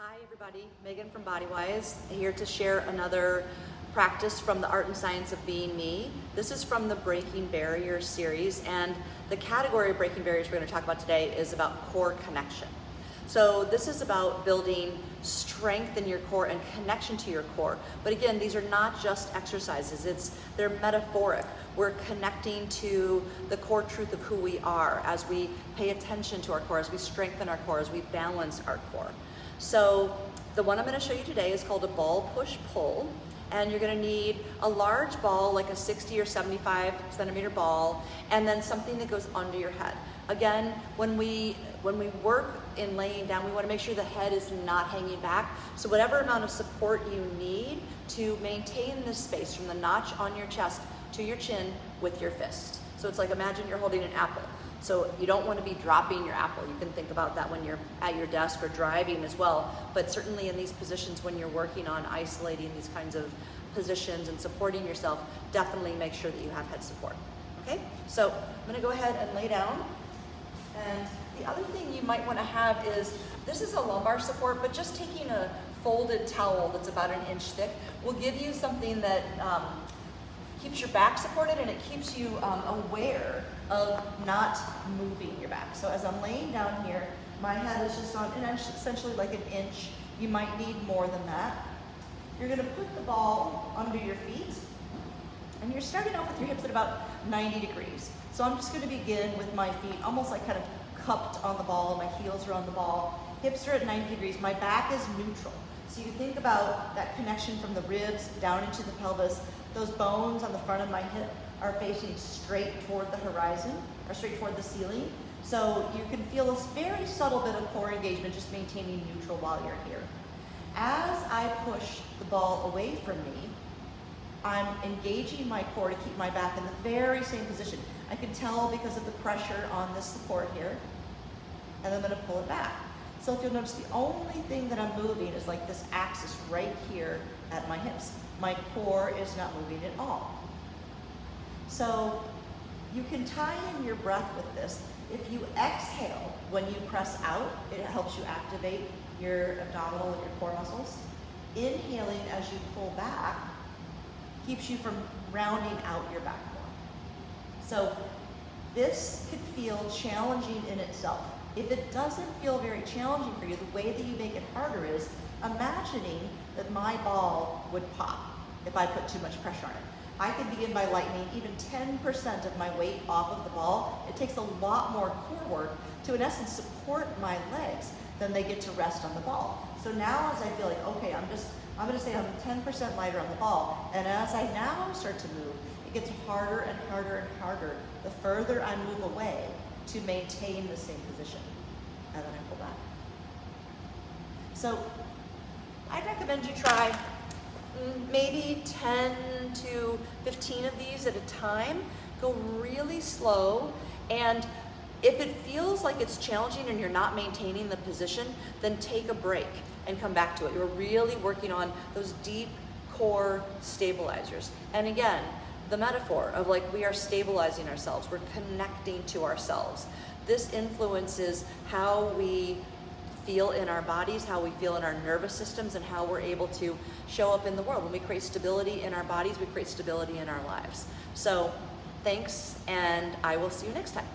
Hi everybody, Megan from BodyWise, here to share another practice from the Art and Science of Being Me. This is from the Breaking Barriers series, and the category of breaking barriers we're going to talk about today is about core connection. So this is about building strength in your core and connection to your core. But again, these are not just exercises, they're metaphoric. We're connecting to the core truth of who we are as we pay attention to our core, as we strengthen our core, as we balance our core. So the one I'm going to show you today is called a ball push pull, and you're going to need a large ball like a 60 or 75 centimeter ball, and then something that goes under your head. Again, when we work in laying down, we want to make sure the head is not hanging back. So whatever amount of support you need to maintain this space from the notch on your chest to your chin with your fist. So it's like, imagine you're holding an apple. So you don't want to be dropping your apple. You can think about that when you're at your desk or driving as well. But certainly in these positions, when you're working on isolating these kinds of positions and supporting yourself, definitely make sure that you have head support. Okay? So I'm going to go ahead and lay down. And the other thing you might want to have is, this is a lumbar support, but just taking a folded towel that's about an inch thick will give you something that keeps your back supported, and it keeps you aware of not moving your back. So as I'm laying down here, my head is just on an inch, essentially like an inch. You might need more than that. You're going to put the ball under your feet, and you're starting off with your hips at about 90 degrees. So I'm just going to begin with my feet almost like kind of cupped on the ball. My heels are on the ball. Hips are at 90 degrees. My back is neutral. So you think about that connection from the ribs down into the pelvis. Those bones on the front of my hip are facing straight toward the horizon, or straight toward the ceiling. So you can feel this very subtle bit of core engagement, just maintaining neutral while you're here. As I push the ball away from me, I'm engaging my core to keep my back in the very same position. I can tell because of the pressure on this support here, and I'm going to pull it back. So if you'll notice, the only thing that I'm moving is like this axis right here at my hips. My core is not moving at all. So you can tie in your breath with this. If you exhale when you press out, it helps you activate your abdominal and your core muscles. Inhaling as you pull back keeps you from rounding out your back more. So this could feel challenging in itself. If it doesn't feel very challenging for you, the way that you make it harder is imagining that my ball would pop if I put too much pressure on it. I can begin by lightening even 10% of my weight off of the ball. It takes a lot more core work to, in essence, support my legs than they get to rest on the ball. So now as I feel like, okay, I'm going to say I'm 10% lighter on the ball, and as I now start to move, it gets harder and harder and harder the further I move away to maintain the same position, and then I pull back. So I'd recommend you try maybe 10 to 15 of these at a time. Go really slow, and if it feels like it's challenging and you're not maintaining the position, then take a break and come back to it. You're really working on those deep core stabilizers. And again, the metaphor of like we are stabilizing ourselves, we're connecting to ourselves. This influences how we feel in our bodies, how we feel in our nervous systems, and how we're able to show up in the world. When we create stability in our bodies, we create stability in our lives. So thanks, and I will see you next time.